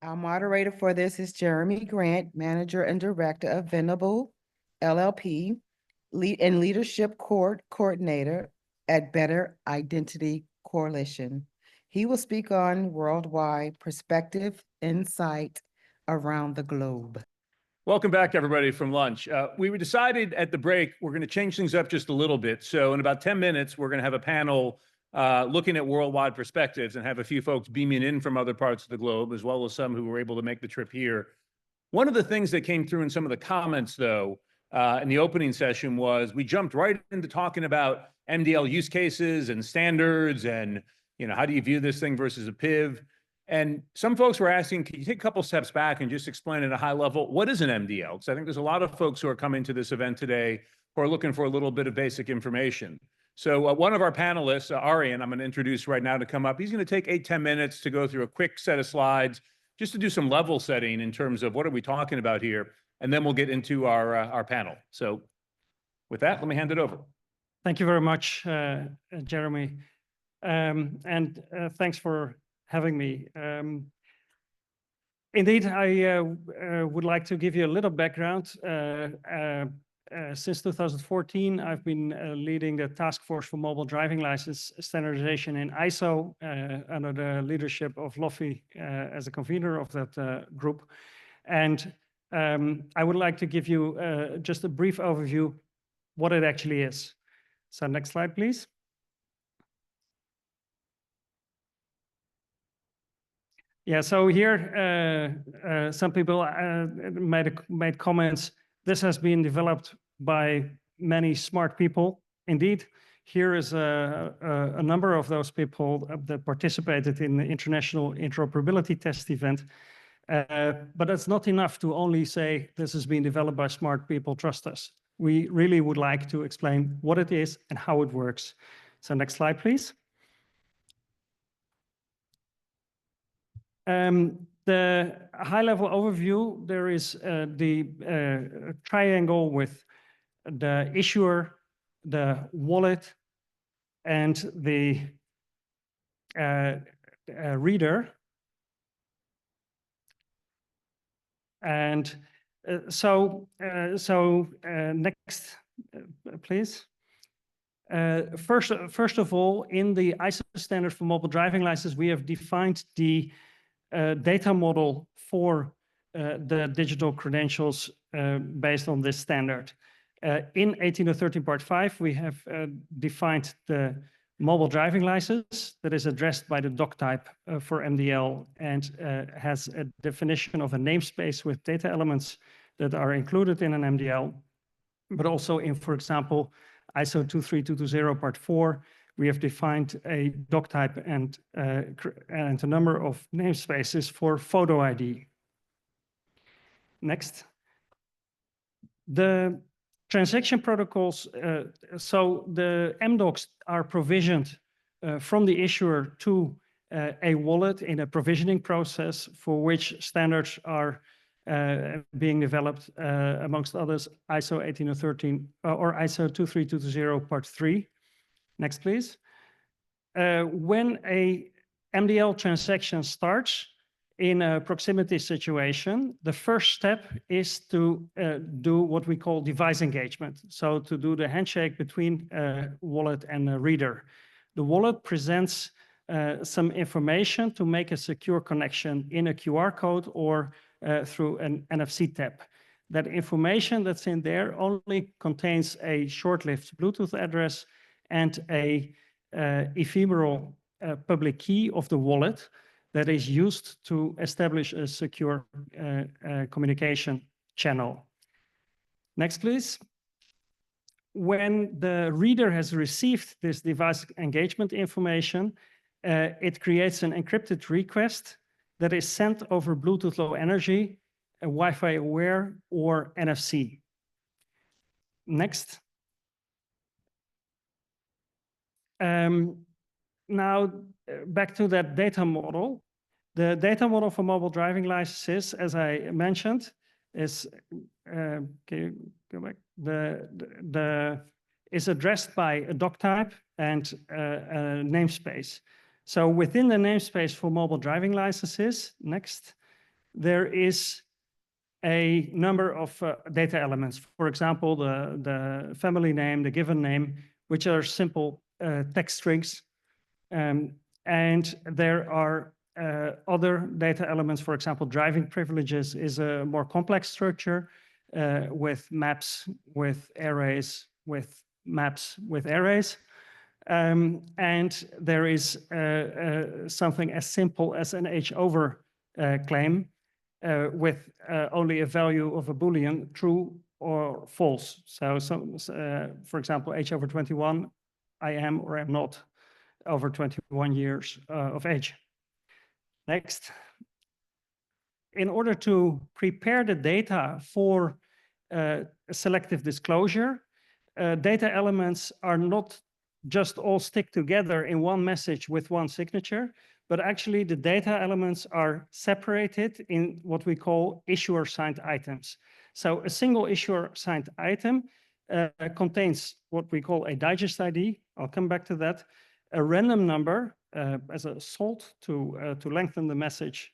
Our moderator for this is Jeremy Grant, Manager and Director of Venable LLP, and Leadership Coordinator at Better Identity Coalition. He will speak on worldwide perspective, insight around the globe. Welcome back, everybody, from lunch. We decided at the break, we're going to change things up just a little bit. So in about 10 minutes, we're going to have a panel looking at worldwide perspectives and have a few folks beaming in from other parts of the globe, as well as some who were able to make the trip here. One of the things that came through in some of the comments, though, in the opening session was we jumped right into talking about mDL use cases and standards and, how do you view this thing versus a PIV? And some folks were asking, can you take a couple steps back and just explain at a high level, what is an mDL? Because I think there's a lot of folks who are coming to this event today who are looking for a little bit of basic information. So one of our panelists, Arian, I'm going to introduce right now to come up. He's going to take 8-10 minutes to go through a quick set of slides, just to do some level setting in terms of what are we talking about here, and then we'll get into our panel. So with that, let me hand it over. Thank you very much, Jeremy. And thanks for having me. Indeed, I would like to give you a little background. Since 2014, I've been leading the task force for mobile driving license standardization in ISO under the leadership of Lofi as a convener of that group. And I would like to give you just a brief overview what it actually is. So next slide, please. Yeah, so here some people made comments. This has been developed by many smart people. Indeed, here is a number of those people that participated in the International Interoperability Test event. But it's not enough to only say this has been developed by smart people, trust us. We really would like to explain what it is and how it works. So next slide, please. The high-level overview, there is the triangle with the issuer, the wallet, and the reader. And next, please. First of all, in the ISO standard for mobile driving license, we have defined the data model for the digital credentials based on this standard. In 18013 Part 5, we have defined the mobile driving license that is addressed by the doc type for mDL and has a definition of a namespace with data elements that are included in an mDL, but also in, for example, ISO 23220 Part 4, we have defined a doc type and a number of namespaces for photo ID. Next. The transaction protocols, so the MDocs are provisioned from the issuer to a wallet in a provisioning process for which standards are being developed, amongst others, ISO 18013 or ISO 23220 Part 3. Next, please. When a mDL transaction starts in a proximity situation, the first step is to do what we call device engagement. So to do the handshake between a wallet and a reader. The wallet presents some information to make a secure connection in a QR code or through an NFC tap. That information that's in there only contains a short-lived Bluetooth address and a ephemeral public key of the wallet that is used to establish a secure communication channel. Next, please. When the reader has received this device engagement information, it creates an encrypted request that is sent over Bluetooth Low Energy, Wi-Fi aware, or NFC. Next. Now, back to that data model. The data model for mobile driving licenses, as I mentioned, is can you go back? Is addressed by a doc type and a namespace. So within the namespace for mobile driving licenses, next, there is a number of data elements. For example, the family name, the given name, which are simple text strings. And there are other data elements. For example, driving privileges is a more complex structure with maps, with arrays, with maps, with arrays. And there is something as simple as an H-over claim with only a value of a Boolean, true or false. So, for example, H/21, I am or am not over 21 years of age. Next. In order to prepare the data for selective disclosure, data elements are not just all stick together in one message with one signature, but actually the data elements are separated in what we call issuer signed items. So a single issuer signed item contains what we call a digest ID. I'll come back to that. A random number as a salt to lengthen the message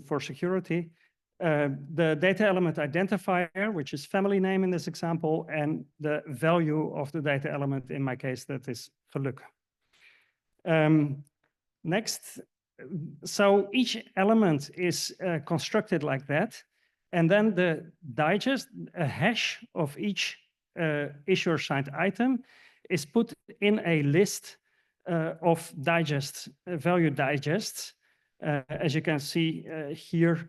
for security. The data element identifier, which is family name in this example, and the value of the data element, in my case, that is geluk. Next, so each element is constructed like that, and then the digest, a hash of each issuer signed item is put in a list of digest, value digests, as you can see here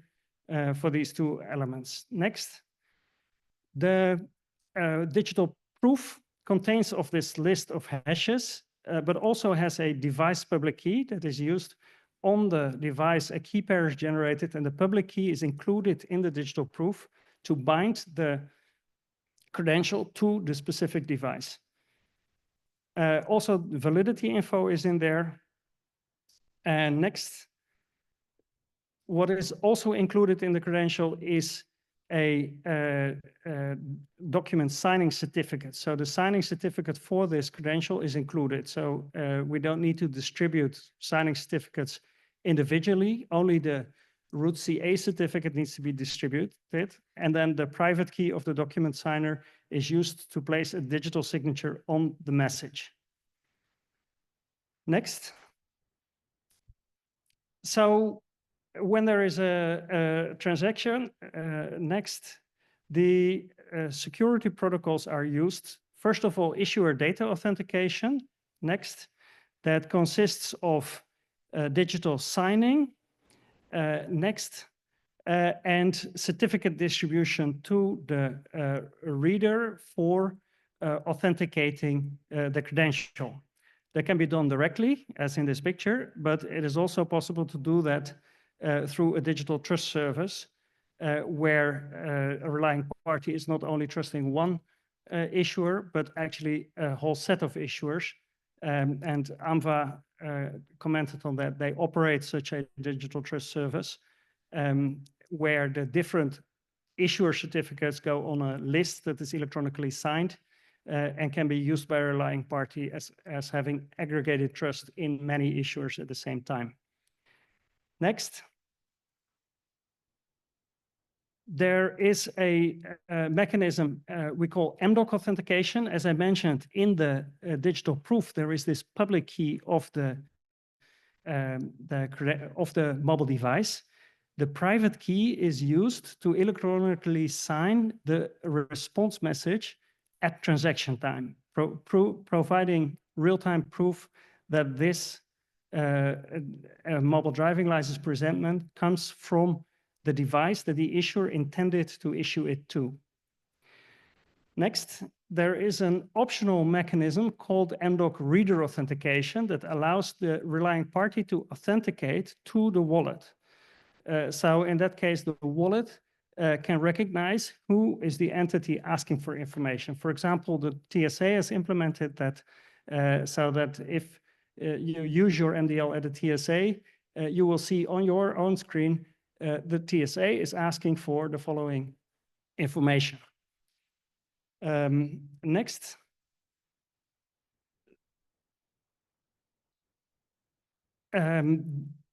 for these two elements. Next, the digital proof contains of this list of hashes, but also has a device public key that is used on the device. A key pair is generated, and the public key is included in the digital proof to bind the credential to the specific device. Also, validity info is in there. And next, what is also included in the credential is a document signing certificate. So the signing certificate for this credential is included. So we don't need to distribute signing certificates individually. Only the root CA certificate needs to be distributed. And then the private key of the document signer is used to place a digital signature on the message. Next. So when there is a transaction, next, the security protocols are used. First of all, issuer data authentication. Next, that consists of digital signing. Next, and certificate distribution to the reader for authenticating the credential. That can be done directly, as in this picture, but it is also possible to do that through a digital trust service, where a relying party is not only trusting one issuer, but actually a whole set of issuers. And AMVA commented on that. They operate such a digital trust service where the different issuer certificates go on a list that is electronically signed and can be used by a relying party as having aggregated trust in many issuers at the same time. Next. There is a mechanism we call mDoc authentication. As I mentioned, in the digital proof, there is this public key of the mobile device. The private key is used to electronically sign the response message at transaction time, providing real-time proof that this mobile driving license presentment comes from the device that the issuer intended to issue it to. Next, there is an optional mechanism called mDoc reader authentication that allows the relying party to authenticate to the wallet. So in that case, the wallet can recognize who is the entity asking for information. For example, the TSA has implemented that so that if you use your mDL at the TSA, you will see on your own screen the TSA is asking for the following information. Next.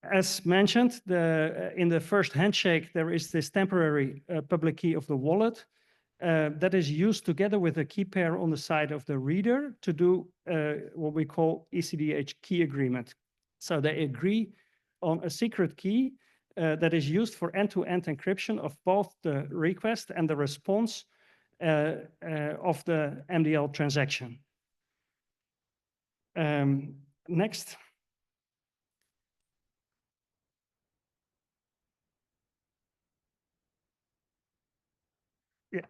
As mentioned, in the first handshake, there is this temporary public key of the wallet that is used together with a key pair on the side of the reader to do what we call ECDH key agreement. So they agree on a secret key that is used for end-to-end encryption of both the request and the response of the mDL transaction. Next. Yeah.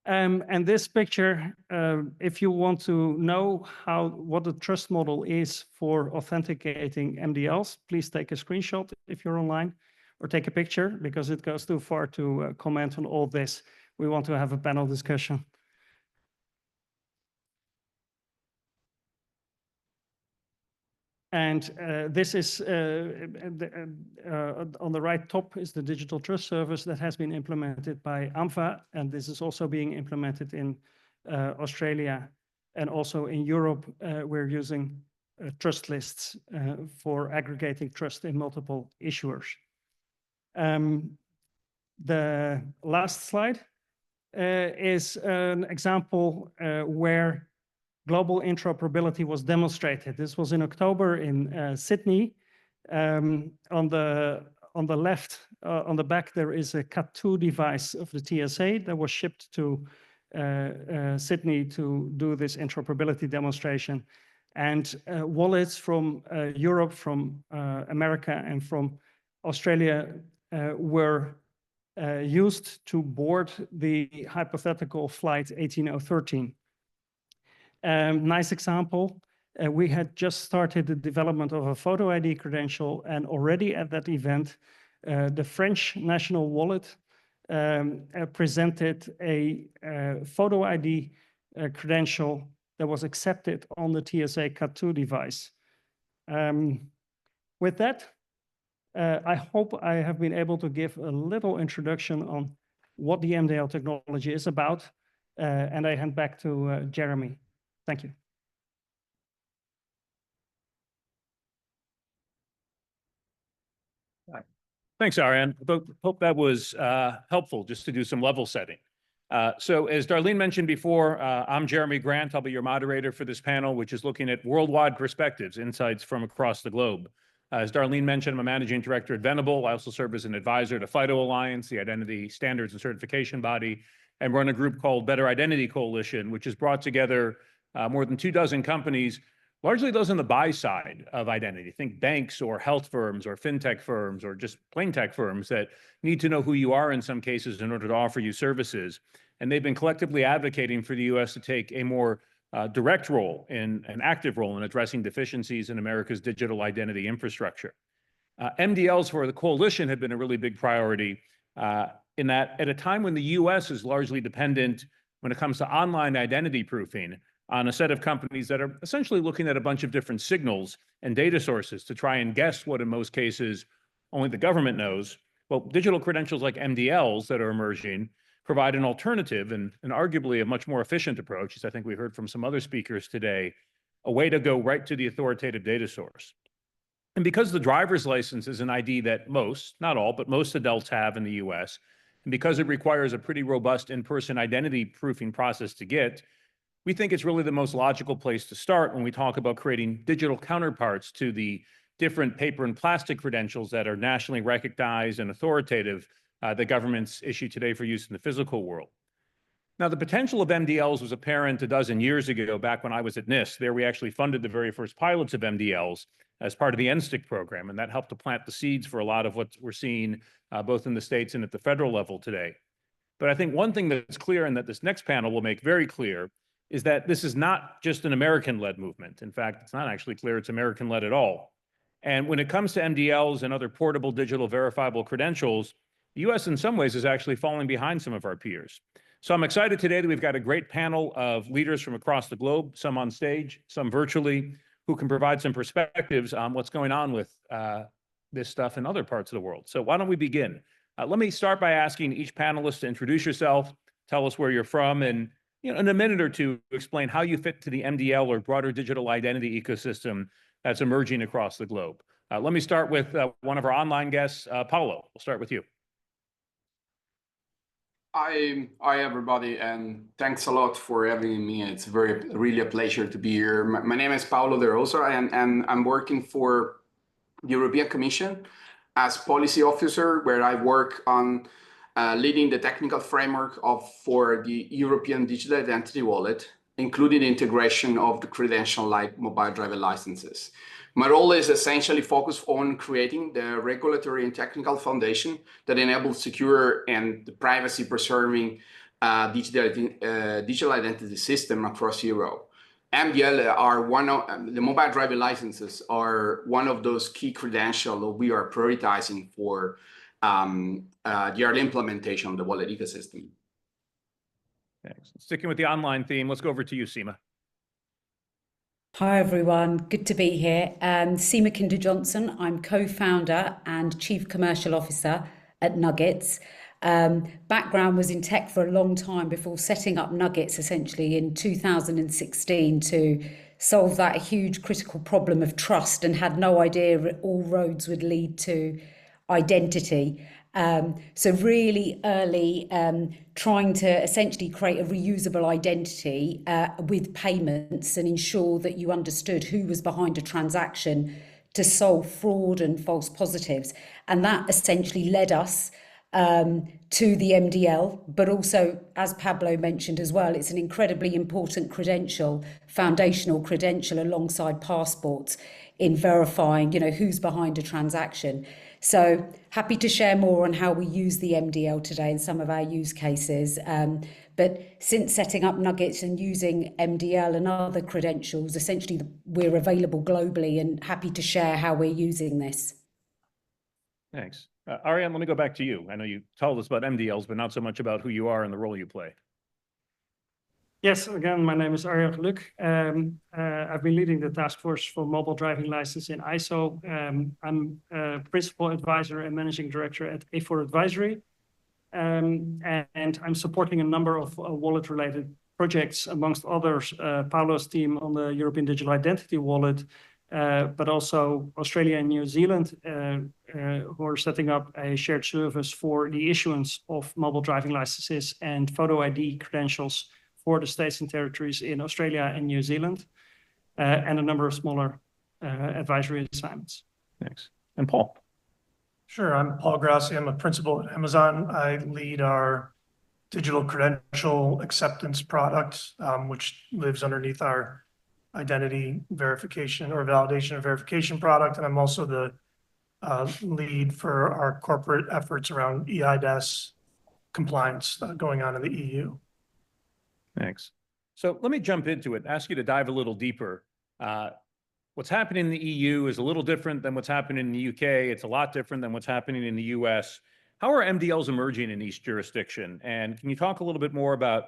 And this picture, if you want to know what the trust model is for authenticating mDLs, please take a screenshot if you're online, or take a picture, because it goes too far to comment on all this. We want to have a panel discussion. And this is on the right top is the digital trust service that has been implemented by AMVA, and this is also being implemented in Australia, and also in Europe. We're using trust lists for aggregating trust in multiple issuers. The last slide is an example where global interoperability was demonstrated. This was in October in Sydney. On the left, on the back, there is a CAT2 device of the TSA that was shipped to Sydney to do this interoperability demonstration. And wallets from Europe, from America, and from Australia were used to board the hypothetical flight 18013. Nice example. We had just started the development of a photo ID credential, and already at that event, the French national wallet presented a photo ID credential that was accepted on the TSA CAT2 device. With that, I hope I have been able to give a little introduction on what the mDL technology is about, and I hand back to Jeremy. Thank you. Thanks, Arjan. Hope that was helpful just to do some level setting. So as Darlene mentioned before, I'm Jeremy Grant. I'll be your moderator for this panel, which is looking at worldwide perspectives, insights from across the globe. As Darlene mentioned, I'm a managing director at Venable. I also serve as an advisor to FIDO Alliance, the identity standards and certification body, and run a group called Better Identity Coalition, which has brought together more than 24 companies, largely those on the buy side of identity. Think banks or health firms or fintech firms or just plain tech firms that need to know who you are in some cases in order to offer you services. And they've been collectively advocating for the US to take a more direct role, an active role in addressing deficiencies in America's digital identity infrastructure. mDLs for the coalition have been a really big priority in that at a time when the US is largely dependent when it comes to online identity proofing on a set of companies that are essentially looking at a bunch of different signals and data sources to try and guess what in most cases only the government knows. Well, digital credentials like mDLs that are emerging provide an alternative and arguably a much more efficient approach, as I think we heard from some other speakers today, a way to go right to the authoritative data source. And because the driver's license is an ID that most, not all, but most adults have in the US, and because it requires a pretty robust in-person identity proofing process to get, we think it's really the most logical place to start when we talk about creating digital counterparts to the different paper and plastic credentials that are nationally recognized and authoritative that governments issue today for use in the physical world. Now, the potential of mDLs was apparent a dozen years ago, back when I was at NIST. There, we actually funded the very first pilots of mDLs as part of the NSTIC program, and that helped to plant the seeds for a lot of what we're seeing both in the states and at the federal level today. But I think one thing that's clear, and that this next panel will make very clear, is that this is not just an American-led movement. In fact, it's not actually clear it's American-led at all. And when it comes to mDLs and other portable digital verifiable credentials, the US in some ways is actually falling behind some of our peers. So I'm excited today that we've got a great panel of leaders from across the globe, some on stage, some virtually, who can provide some perspectives on what's going on with this stuff in other parts of the world. So why don't we begin? Let me start by asking each panelist to introduce yourself, tell us where you're from, and in a minute or two, explain how you fit to the mDL or broader digital identity ecosystem that's emerging across the globe. Let me start with one of our online guests, Paulo. We'll start with you. Hi, everybody, and thanks a lot for having me. It's really a pleasure to be here. My name is Paulo De Rosa, and I'm working for the European Commission as policy officer, where I work on leading the technical framework for the European Digital Identity Wallet, including the integration of the credential-like mobile driver licenses. My role is essentially focused on creating the regulatory and technical foundation that enables secure and privacy-preserving digital identity system across Europe. mDL are the mobile driver licenses are one of those key credentials that we are prioritizing for the early implementation of the wallet ecosystem. Thanks. Sticking with the online theme, let's go over to you, Seema. Hi everyone, good to be here. Seema Kinder-Johnson, I'm co-founder and chief commercial officer at Nuggets. Background was in tech for a long time before setting up Nuggets essentially in 2016 to solve that huge critical problem of trust, and had no idea all roads would lead to identity. So really early, trying to essentially create a reusable identity with payments and ensure that you understood who was behind a transaction to solve fraud and false positives. And that essentially led us to the mDL, but also, as Pablo mentioned as well, it's an incredibly important credential, foundational credential alongside passports in verifying, who's behind a transaction. So happy to share more on how we use the mDL today in some of our use cases. But since setting up Nuggets and using mDL and other credentials, essentially we're available globally, and happy to share how we're using this. Thanks. Ariane, let me go back to you. I know you told us about mDLs, but not so much about who you are and the role you play. Yes, again, my name is Arjan Geluk. I've been leading the task force for mobile driving license in ISO. I'm a principal advisor and managing director at A4 Advisory. And I'm supporting a number of wallet-related projects, amongst others, Paulo's team on the European Digital Identity Wallet, but also Australia and New Zealand, who are setting up a shared service for the issuance of mobile driving licenses and photo ID credentials for the states and territories in Australia and New Zealand, and a number of smaller advisory assignments. Thanks. And Paul? Sure, I'm Paul Grassi. I'm a principal at Amazon. I lead our digital credential acceptance product, which lives underneath our identity verification or validation and verification product. And I'm also the lead for our corporate efforts around eIDAS compliance going on in the EU. Thanks. So let me jump into it, ask you to dive a little deeper. What's happening in the EU is a little different than what's happening in the UK. It's a lot different than what's happening in the US. How are mDLs emerging in each jurisdiction? And can you talk a little bit more about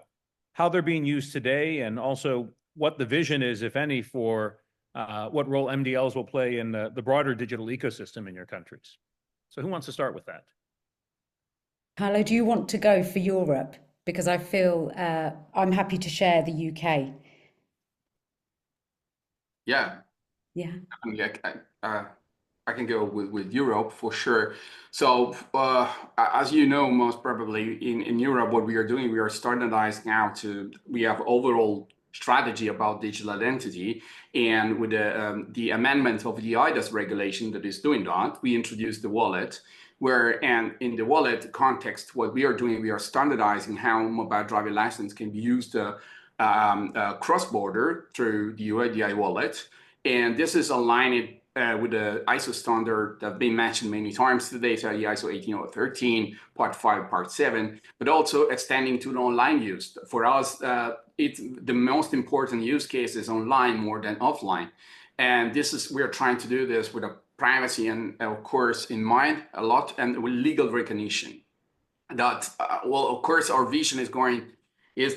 how they're being used today, and also what the vision is, if any, for what role mDLs will play in the broader digital ecosystem in your countries? So who wants to start with that? Paulo, do you want to go for Europe? Because I feel I'm happy to share the UK. Yeah. Yeah. I mean, I can go with Europe for sure. So as you know, most probably in Europe, what we are doing, we are standardized now we have overall strategy about digital identity. And with the amendment of the eIDAS regulation that is doing that, we introduced the wallet, and in the wallet context, what we are doing, we are standardizing how mobile driver license can be used cross-border through the UIDI wallet. And this is aligned with the ISO standard that have been mentioned many times today, so the ISO 18013, Part 5, Part 7, but also extending to the online use. For us, it's the most important use case is online more than offline. And we're trying to do this with a privacy and, of course, in mind a lot, and with legal recognition. That, well, of course, our vision is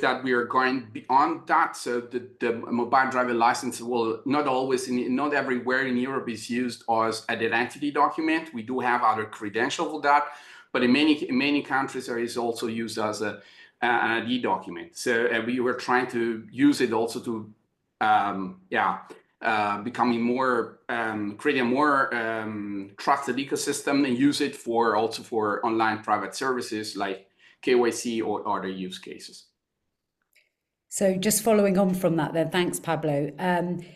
that we are going beyond that. So the mobile driver license will not everywhere in Europe is used as an identity document. We do have other credentials for that, but in many countries it is also used as an ID document. So we were trying to use it also to becoming more, creating a more trusted ecosystem and use it for also for online private services like KYC or other use cases. So just following on from that then, thanks, Pablo.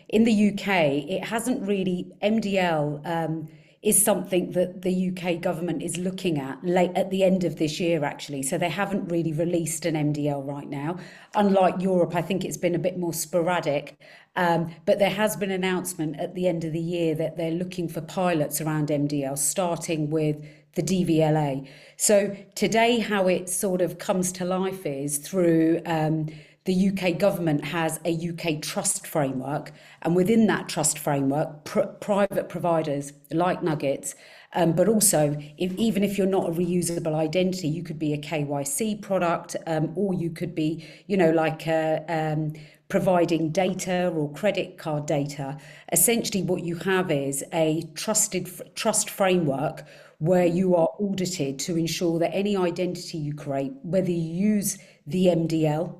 In the UK, it hasn't really, mDL is something that the UK government is looking at late at the end of this year, actually. So they haven't really released an mDL right now. Unlike Europe, I think it's been a bit more sporadic. But there has been an announcement at the end of the year that they're looking for pilots around mDL, starting with the DVLA. So today, how it sort of comes to life is through the UK government has a UK trust framework, and within that trust framework, private providers like Nuggets, but also even if you're not a reusable identity, you could be a KYC product, or you could be, like providing data or credit card data. Essentially, what you have is a trust framework where you are audited to ensure that any identity you create, whether you use the mDL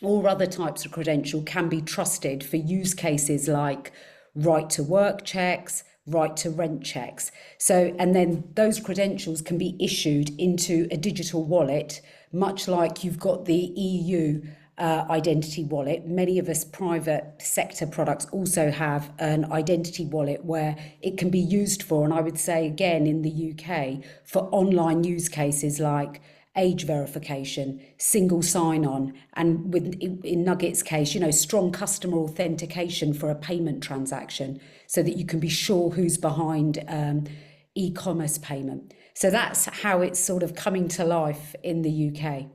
or other types of credential, can be trusted for use cases like right to work checks, right to rent checks. So, and then those credentials can be issued into a digital wallet, much like you've got the EU identity wallet. Many of us private sector products also have an identity wallet where it can be used for, and I would say again in the UK, for online use cases like age verification, single sign-on, and in Nugget's case, strong customer authentication for a payment transaction so that you can be sure who's behind e-commerce payment. So that's how it's sort of coming to life in the UK.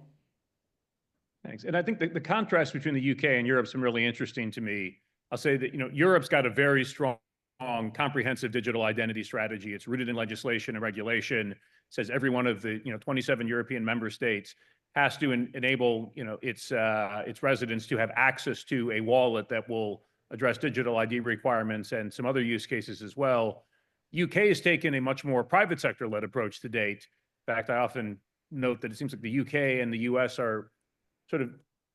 Thanks. And I think the contrast between the UK and Europe is really interesting to me. I'll say that, Europe's got a very strong, comprehensive digital identity strategy. It's rooted in legislation and regulation. It says every one of the 27 European member states has to enable its residents to have access to a wallet that will address digital ID requirements and some other use cases as well. UK has taken a much more private sector-led approach to date. In fact, I often note that it seems like the UK and the US are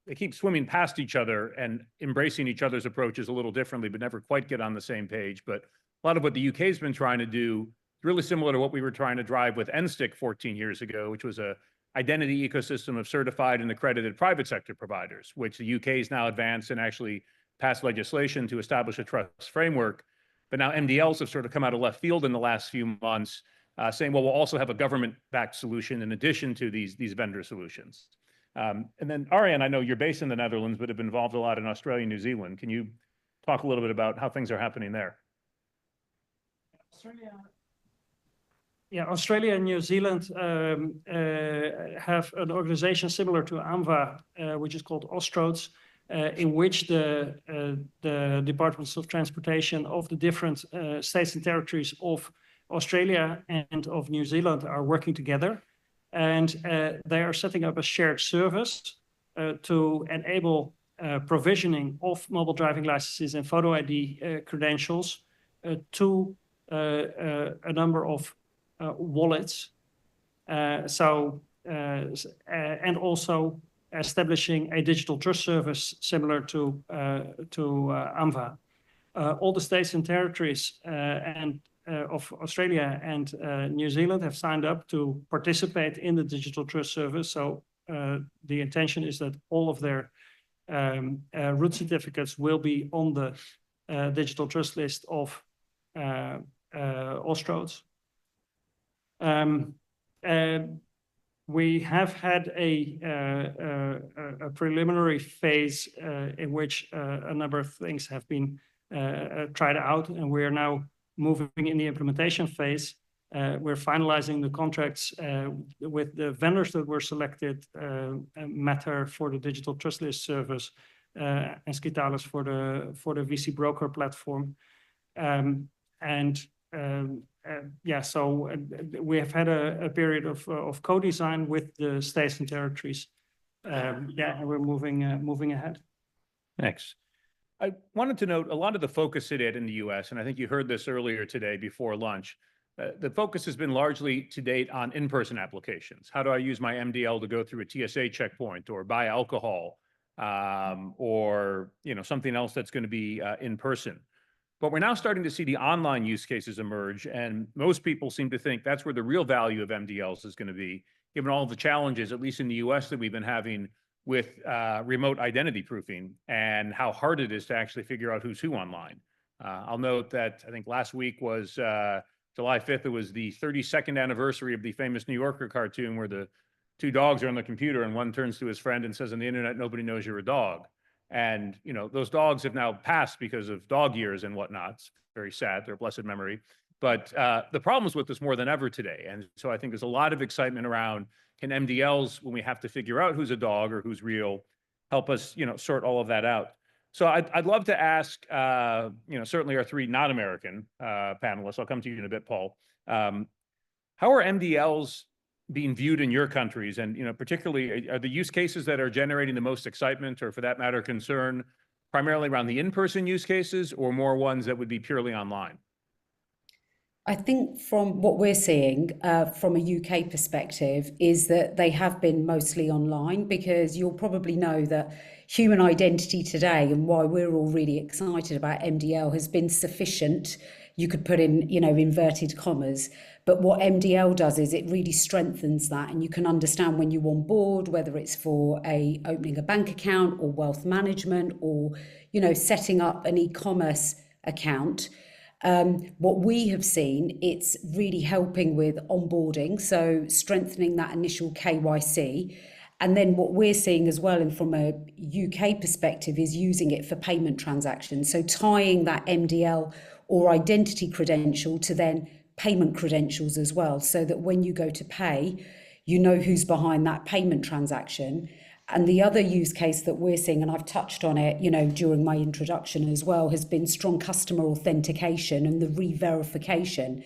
they keep swimming past each other and embracing each other's approaches a little differently, but never quite get on the same page. But a lot of what the UK has been trying to do is really similar to what we were trying to drive with NSTIC 14 years ago, which was a identity ecosystem of certified and accredited private sector providers, which the UK has now advanced and actually passed legislation to establish a trust framework. But now mDLs have sort of come out of left field in the last few months, saying, well, we'll also have a government-backed solution in addition to these vendor solutions. And then, Arjan, I know you're based in the Netherlands, but have been involved a lot in Australia and New Zealand. Can you talk a little bit about how things are happening there? Australia and New Zealand have an organization similar to AMVA, which is called Austroads, in which the Departments of Transportation of the different states and territories of Australia and of New Zealand are working together. And they are setting up a shared service to enable provisioning of mobile driving licenses and photo ID credentials to a number of wallets. And also establishing a digital trust service similar to AMVA. All the states and territories of Australia and New Zealand have signed up to participate in the digital trust service. So the intention is that all of their root certificates will be on the digital trust list of Austroads. We have had a preliminary phase in which a number of things have been tried out, and we are now moving in the implementation phase. We're finalizing the contracts with the vendors that were selected, Matter for the digital trust list service, and Skitalis for the VC broker platform. So we have had a period of co-design with the states and territories. And we're moving ahead. Thanks. I wanted to note a lot of the focus today in the US, and I think you heard this earlier today before lunch, the focus has been largely to date on in-person applications. How do I use my mDL to go through a TSA checkpoint or buy alcohol or something else that's going to be in person? But we're now starting to see the online use cases emerge, and most people seem to think that's where the real value of MDLs is going to be, given all the challenges, at least in the US, that we've been having with remote identity proofing and how hard it is to actually figure out who's who online. I'll note that I think last week was July 5th. It was the 32nd anniversary of the famous New Yorker cartoon where the two dogs are on the computer and one turns to his friend and says, on the internet, nobody knows you're a dog. And, you know, those dogs have now passed because of dog years and whatnot. It's very sad, their blessed memory. But the problems with this more than ever today. And so I think there's a lot of excitement around, can MDLs, when we have to figure out who's a dog or who's real, help us, you know, sort all of that out. So I'd love to ask, you know, certainly our three not American panelists. I'll come to you in a bit, Paul. How are MDLs being viewed in your countries? And, you know, particularly, are the use cases that are generating the most excitement, or for that matter, concern, primarily around the in-person use cases, or more ones that would be purely online? I think from what we're seeing from a UK perspective is that they have been mostly online, because you'll probably know that human identity today, and why we're all really excited about MDL, has been sufficient. You could put in, you know, inverted commas, but what MDL does is it really strengthens that, and you can understand when you on board, whether it's for opening a bank account or wealth management, or, you know, setting up an e-commerce account. What we have seen, it's really helping with onboarding, so strengthening that initial KYC. And then what we're seeing as well, and from a UK perspective, is using it for payment transactions. So tying that MDL or identity credential to then payment credentials as well, so that when you go to pay, you know who's behind that payment transaction. And the other use case that we're seeing, and I've touched on it, you know, during my introduction as well, has been strong customer authentication and the re-verification.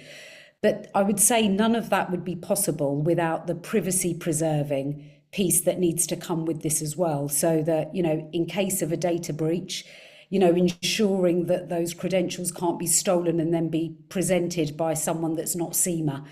But I would say none of that would be possible without the privacy preserving piece that needs to come with this as well. So that, you know, in case of a data breach, you know, ensuring that those credentials can't be stolen and then be presented by someone that's not CIMA.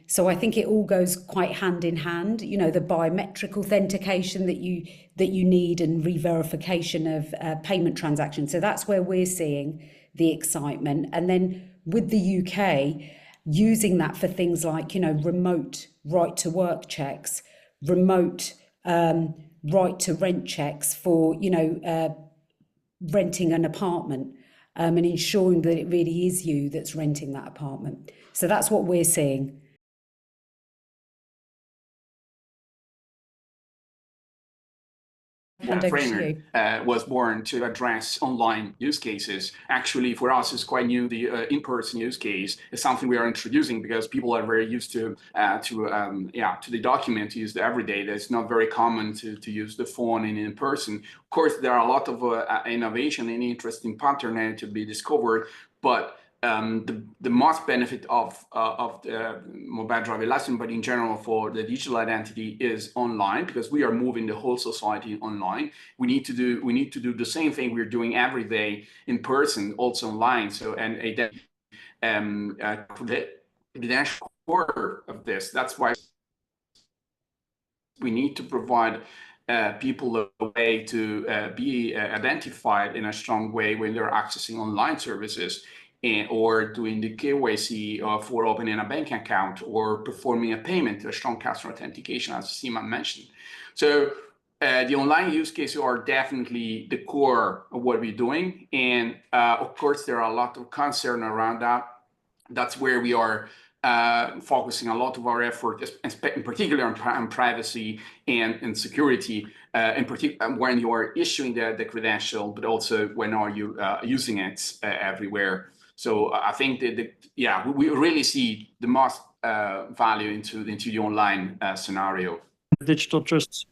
So I think it all goes quite hand in hand, you know, the biometric authentication that you need, and re-verification of payment transactions. So that's where we're seeing the excitement. And then with the UK, using that for things like, you know, remote right to work checks, remote right to rent checks for, you know, renting an apartment, and ensuring that it really is you that's renting that apartment. So that's what we're seeing. Framework was born to address online use cases. Actually, for us, it's quite new. The in-person use case is something we are introducing because people are very used to the document used every day. That's not very common to use the phone in person. Of course, there are a lot of innovation and interesting pattern to be discovered, but the most benefit of the mobile driver license, but in general for the digital identity, is online, because we are moving the whole society online. We need to do the same thing we're doing every day in person, also online. So, and the credential core of this. That's why we need to provide people a way to be identified in a strong way when they're accessing online services, or doing the KYC for opening a bank account, or performing a payment, a strong customer authentication, as Seema mentioned. So the online use cases are definitely the core of what we're doing. And of course, there are a lot of concern around that. That's where we are focusing a lot of our effort, in particular on privacy and security, in particular when you are issuing the credential, but also when are you using it everywhere. So I think that we really see the most value into the online scenario. The digital trust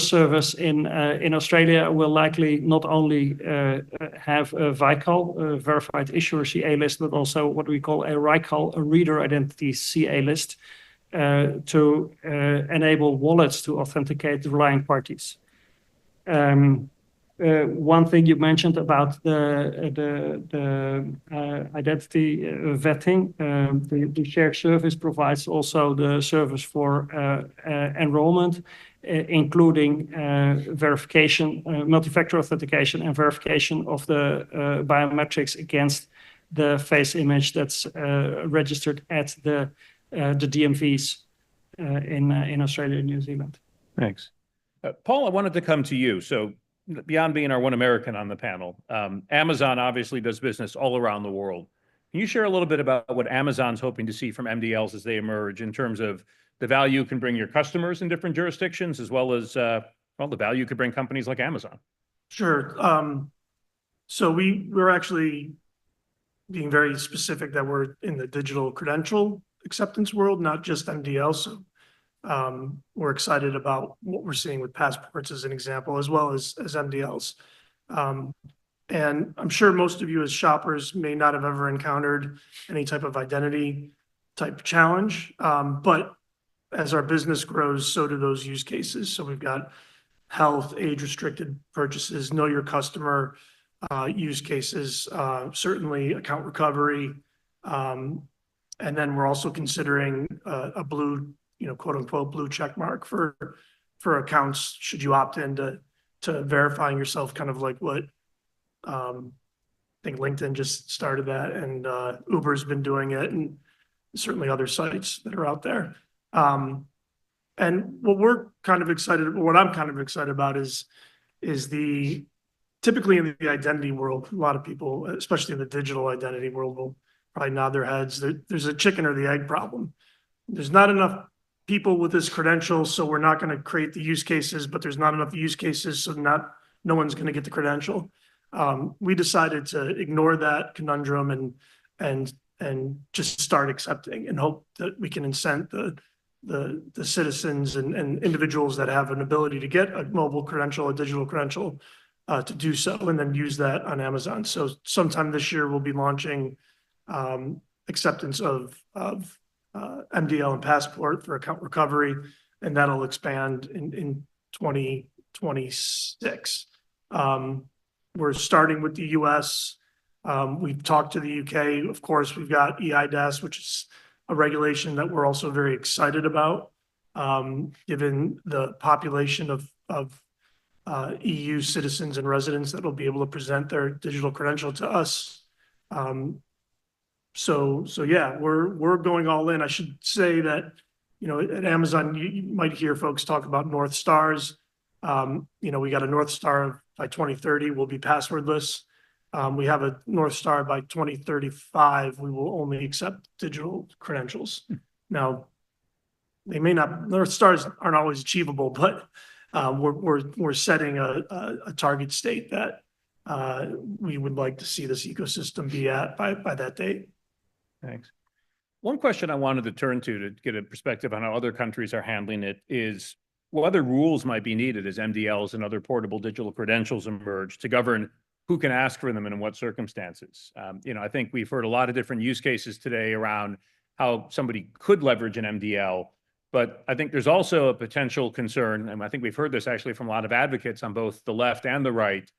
service in Australia will likely not only have a VICAL, verified issuer CA list, but also what we call a RICAL, a reader identity CA list, to enable wallets to authenticate the relying parties. One thing you mentioned about the identity vetting, the shared service provides also the service for enrollment including verification, multi-factor authentication and verification of the biometrics against the face image that's registered at the DMVs in Australia and New Zealand. Thanks. Paul, I wanted to come to you. So beyond being our one American on the panel, Amazon obviously does business all around the world. Can you share a little bit about what Amazon's hoping to see from MDLs as they emerge in terms of the value you can bring your customers in different jurisdictions, as well as well, the value you could bring companies like Amazon? Sure. So we're actually being very specific that we're in the digital credential acceptance world, not just MDL. So we're excited about what we're seeing with passports as an example, as well as MDLs. And I'm sure most of you as shoppers may not have ever encountered any type of identity type challenge. But as our business grows, so do those use cases. So we've got health, age-restricted purchases, know your customer use cases, certainly account recovery. And then we're also considering a blue, quote unquote, blue check mark for accounts should you opt in to verifying yourself, kind of like what I think LinkedIn just started that, and Uber's been doing it, and certainly other sites that are out there. And what I'm kind of excited about is typically in the identity world, a lot of people, especially in the digital identity world, will probably nod their heads. There's a chicken or the egg problem. There's not enough people with this credential, so we're not going to create the use cases, but there's not enough use cases, so no one's going to get the credential. We decided to ignore that conundrum and just start accepting, and hope that we can incent the citizens and individuals that have an ability to get a mobile credential, a digital credential, to do so, and then use that on Amazon. So sometime this year, we'll be launching acceptance of MDL and passport for account recovery, and that'll expand in 2026. We're starting with the US. We've talked to the UK. Of course, we've got EIDAS, which is a regulation that we're also very excited about, given the population of EU citizens and residents that will be able to present their digital credential to us. So yeah, we're going all in. I should say that, at Amazon, you might hear folks talk about North Stars. We got a North Star by 2030, we'll be passwordless. We have a North Star by 2035, we will only accept digital credentials. Now, North Stars aren't always achievable, but we're setting a target state that we would like to see this ecosystem be at by that date. Thanks. One question I wanted to turn to get a perspective on how other countries are handling it is what other rules might be needed as MDLs and other portable digital credentials emerge to govern who can ask for them and in what circumstances. I think we've heard a lot of different use cases today around how somebody could leverage an MDL, but I think there's also a potential concern, and I think we've heard this actually from a lot of advocates on both the left and the right,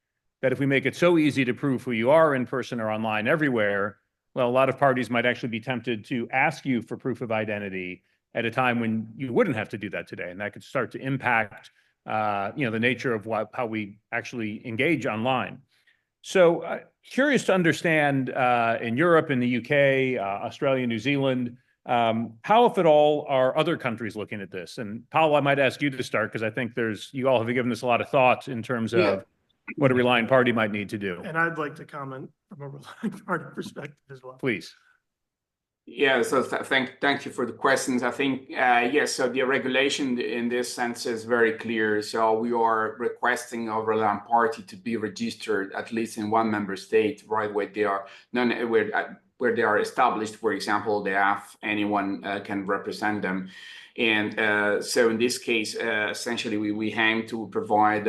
that if we make it so easy to prove who you are in person or online everywhere, well, a lot of parties might actually be tempted to ask you for proof of identity at a time when you wouldn't have to do that today. And that could start to impact, the nature of how we actually engage online. So curious to understand in Europe, in the UK, Australia, New Zealand, how, if at all, are other countries looking at this? And Paolo, I might ask you to start, because I think you all have given this a lot of thought in terms of what a relying party might need to do. And I'd like to comment from a relying party perspective as well. Please. Yeah, so thank you for the questions. I think, yes, so the regulation in this sense is very clear. So we are requesting a relevant party to be registered at least in one member state, right, where they are where they are established. For example, they have anyone can represent them. And so in this case, essentially, we aim to provide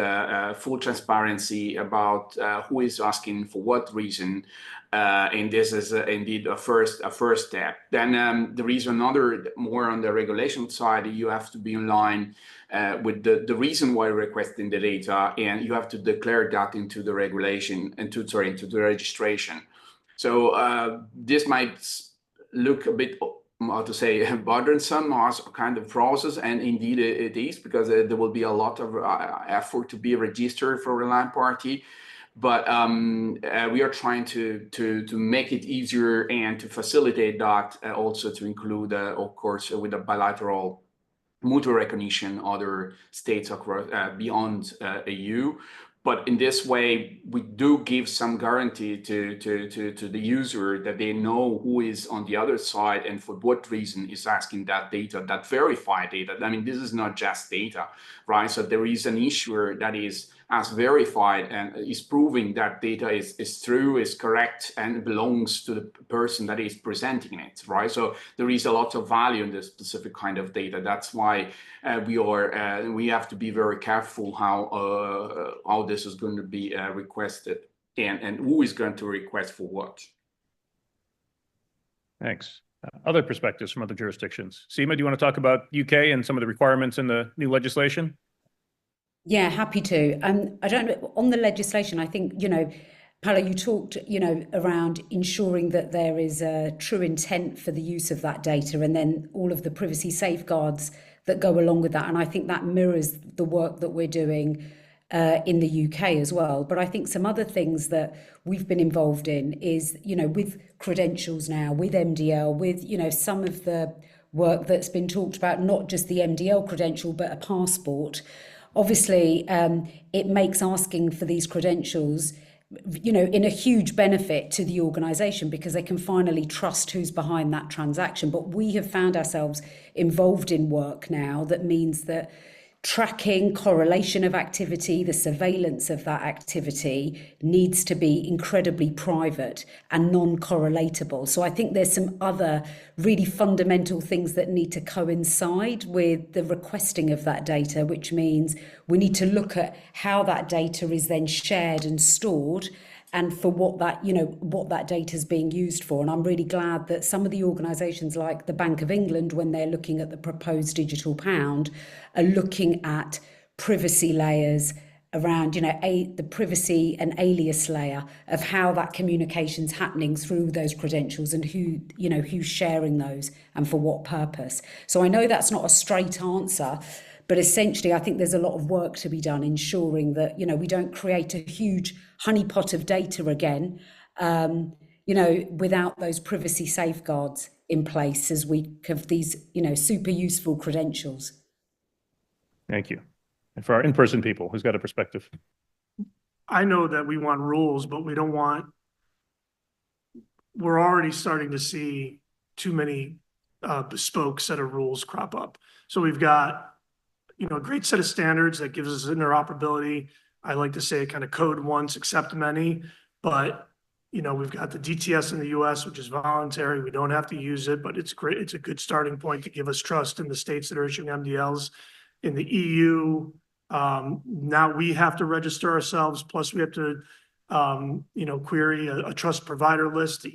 full transparency about who is asking for what reason. And this is indeed a first step. Then there is another more on the regulation side. You have to be in line with the reason why you're requesting the data, and you have to declare that into the regulation, into the registration. So this might look a bit how to say, burdensome kind of process, and indeed it is, because there will be a lot of effort to be registered for Reliant Party. But we are trying to make it easier and to facilitate that, also to include, of course, with a bilateral mutual recognition other states across beyond EU. But in this way, we do give some guarantee to the user that they know who is on the other side and for what reason is asking that data, that verified data. I mean, this is not just data, right? So there is an issuer that is as verified and is proving that data is true, is correct, and belongs to the person that is presenting it, right? So there is a lot of value in this specific kind of data. That's why we have to be very careful how this is going to be requested, and who is going to request for what. Thanks. Other perspectives from other jurisdictions. Seema, do you want to talk about UK and some of the requirements in the new legislation? Yeah, happy to. I don't know, on the legislation, I think, Paolo, you talked, around ensuring that there is a true intent for the use of that data, and then all of the privacy safeguards that go along with that. And I think that mirrors the work that we're doing in the UK as well. But I think some other things that we've been involved in is, with credentials now, with mDL, with, some of the work that's been talked about, not just the mDL credential, but a passport. Obviously, it makes asking for these credentials, in a huge benefit to the organisation, because they can finally trust who's behind that transaction. But we have found ourselves involved in work now that means that tracking, correlation of activity, the surveillance of that activity needs to be incredibly private and non-correlatable. So I think there's some other really fundamental things that need to coincide with the requesting of that data, which means we need to look at how that data is then shared and stored, and for what that data is being used for. And I'm really glad that some of the organisations like the Bank of England, when they're looking at the proposed digital pound, are looking at privacy layers around, the privacy and alias layer of how that communication's happening through those credentials, and who's sharing those and for what purpose. So I know that's not a straight answer, but essentially, I think there's a lot of work to be done ensuring that, we don't create a huge honeypot of data again, without those privacy safeguards in place as we have these, super useful credentials. Thank you. And for our in-person people, who's got a perspective? I know that we want rules, but we're already starting to see too many bespoke set of rules crop up. So we've got, a great set of standards that gives us interoperability. I like to say kind of code once, accept many, but we've got the DTS in the US, which is voluntary. We don't have to use it, but it's great. It's a good starting point to give us trust in the states that are issuing mDLs. In the EU, now we have to register ourselves, plus we have to query a trust provider list.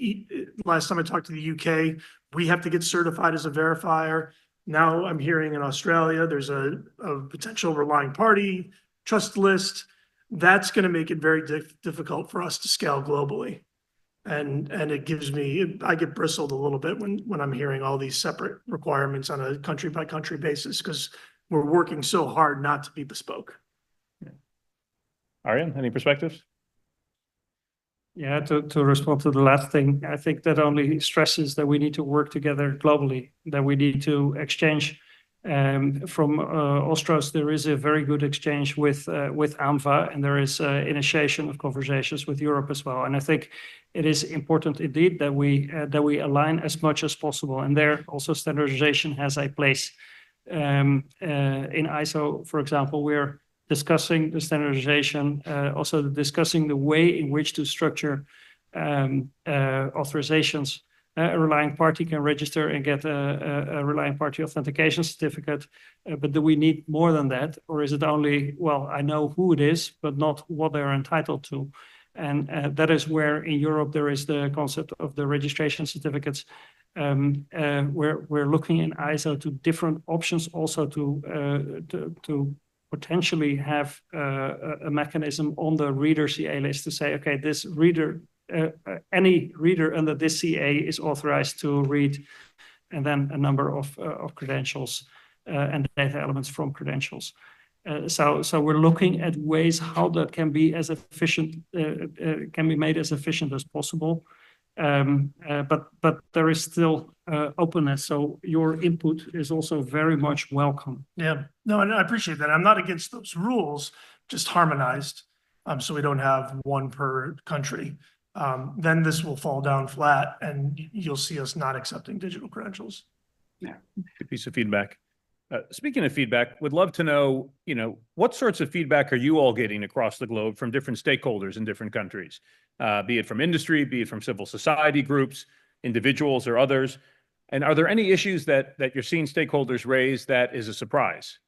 Last time I talked to the UK, we have to get certified as a verifier. Now I'm hearing in Australia, there's a potential relying party trust list. That's going to make it very difficult for us to scale globally. And I get bristled a little bit when I'm hearing all these separate requirements on a country by country basis, because we're working so hard not to be bespoke. Yeah. Arjen, any perspectives? Yeah, to respond to the last thing, I think that only stresses that we need to work together globally, that we need to exchange. From Ostros, there is a very good exchange with AMVA, and there is initiation of conversations with Europe as well. And I think it is important indeed that we align as much as possible. And there also standardization has a place. In ISO, for example, we're discussing the standardization, also discussing the way in which to structure authorizations. A relying party can register and get a relying party authentication certificate, but do we need more than that? Or is it only, well, I know who it is, but not what they're entitled to? And that is where in Europe there is the concept of the registration certificates. We're looking in ISO to different options also to potentially have a mechanism on the reader CA list to say, okay, this reader, any reader under this CA is authorized to read and then a number of credentials and data elements from credentials. So we're looking at ways how that can be as efficient, can be made as efficient as possible. But there is still openness. So your input is also very much welcome. Yeah, no, and I appreciate that. I'm not against those rules, just harmonized, so we don't have one per country. Then this will fall down flat and you'll see us not accepting digital credentials. Good piece of feedback. Speaking of feedback, would love to know, what sorts of feedback are you all getting across the globe from different stakeholders in different countries, be it from industry, be it from civil society groups, individuals, or others? And are there any issues that you're seeing stakeholders raise that is a surprise?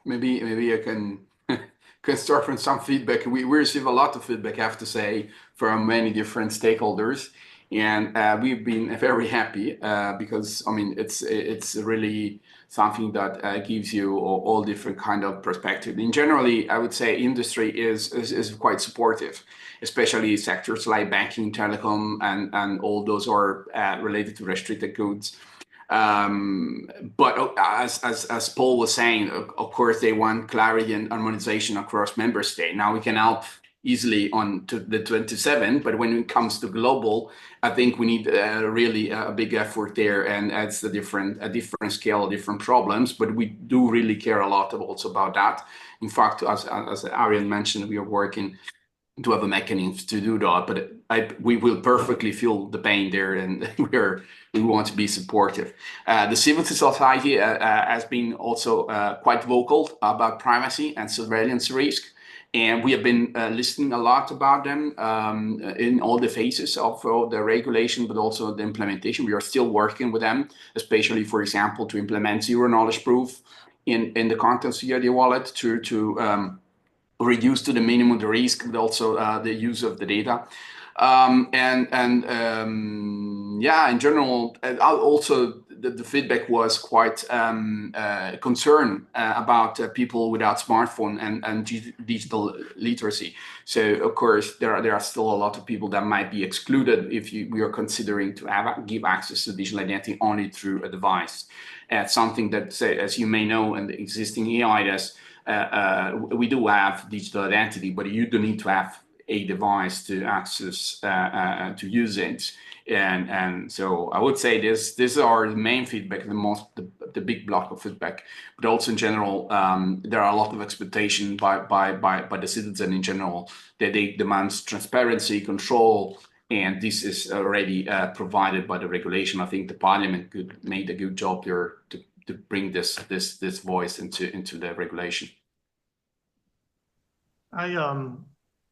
Maybe I can start from some feedback. We receive a lot of feedback, I have to say, from many different stakeholders, and we've been very happy because I mean it's really something that gives you all different kind of perspective. In generally, I would say industry is quite supportive, especially sectors like banking, telecom, and all those are related to restricted goods. But as Paul was saying, of course, they want clarity and harmonization across member states. Now we can help easily on to the 27, but when it comes to global, I think we need really a big effort there, and it's a different scale, different problems. But we do really care a lot also about that. In fact, as Ariel mentioned, we are working to have a mechanism to do that, but we will perfectly feel the pain there, and we want to be supportive. The civil society has been also quite vocal about privacy and surveillance risk, and we have been listening a lot about them in all the phases of the regulation, but also the implementation. We are still working with them, especially, for example, to implement zero knowledge proof in the contents of the wallet to reduce to the minimum the risk, but also the use of the data. Yeah, in general, also the feedback was quite concerned about people without smartphone and digital literacy. So of course, there are still a lot of people that might be excluded if we are considering to give access to digital identity only through a device. Something that, say, as you may know, in the existing EIDAS, we do have digital identity, but you do need to have a device to access to use it, and so I would say these are the main feedback, the big block of feedback. But also in general, there are a lot of expectation by the citizen in general that they demand transparency, control, and this is already provided by the regulation. I think the Parliament made a good job there to bring this voice into the regulation.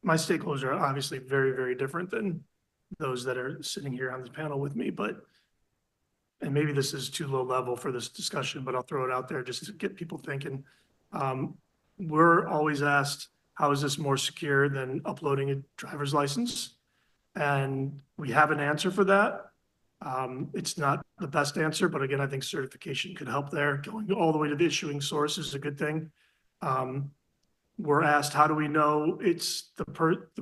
My stakeholders are obviously very, very different than those that are sitting here on this panel with me, and maybe this is too low level for this discussion, but I'll throw it out there just to get people thinking. We're always asked, how is this more secure than uploading a driver's license? And we have an answer for that. It's not the best answer, but again, I think certification could help there. Going all the way to the issuing source is a good thing. We're asked, how do we know it's the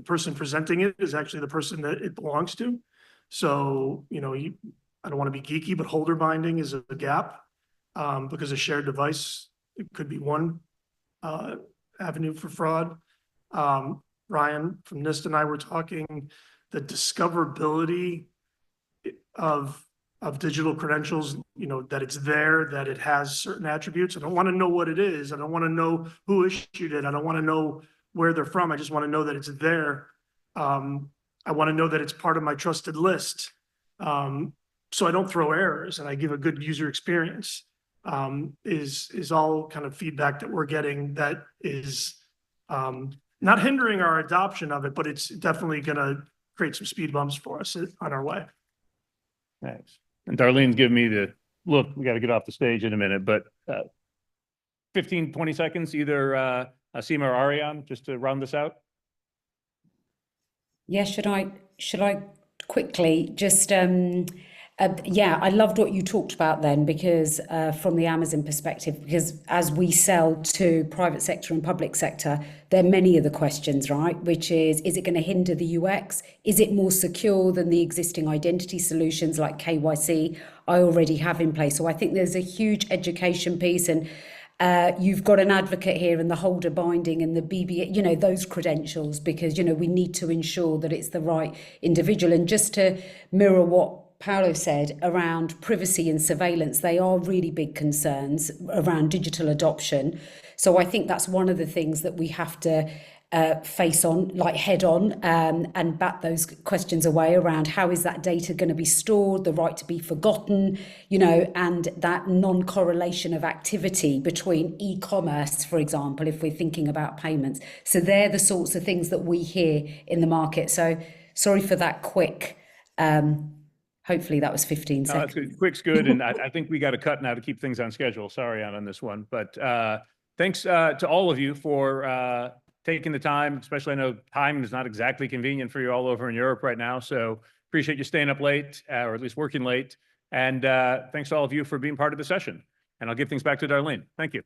person presenting it is actually the person that it belongs to? So, I don't want to be geeky, but holder binding is a gap because a shared device, it could be one avenue for fraud. Ryan from NIST and I were talking, the discoverability of digital credentials, that it's there, that it has certain attributes. I don't want to know what it is. I don't want to know who issued it. I don't want to know where they're from. I just want to know that it's there. I want to know that it's part of my trusted list. So I don't throw errors and I give a good user experience, is all kind of feedback that we're getting that is not hindering our adoption of it, but it's definitely going to create some speed bumps for us on our way. Thanks. And Darlene's giving me the look, we got to get off the stage in a minute, but 15, 20 seconds, either Seema or Ariane, just to round this out. Yeah, should I quickly just Yeah, I loved what you talked about then, because from the Amazon perspective, because as we sell to private sector and public sector, there are many of the questions, right? Which is it going to hinder the UX? Is it more secure than the existing identity solutions like KYC I already have in place? So I think there's a huge education piece, and you've got an advocate here in the holder binding and the BB, you know, those credentials, because, you know, we need to ensure that it's the right individual. And just to mirror what Paolo said around privacy and surveillance, they are really big concerns around digital adoption. So I think that's one of the things that we have to face on, like head on, and bat those questions away around how is that data going to be stored, the right to be forgotten, you know, and that non-correlation of activity between e-commerce, for example, if we're thinking about payments. So they're the sorts of things that we hear in the market. So sorry for that quick. Hopefully that was 15 seconds. Good. Quick's good. And I think we got a cut now to keep things on schedule. Sorry on this one. But thanks to all of you for taking the time, especially I know time is not exactly convenient for you all over in Europe right now. So appreciate you staying up late, or at least working late. And thanks to all of you for being part of the session. And I'll give things back to Darlene. Thank you.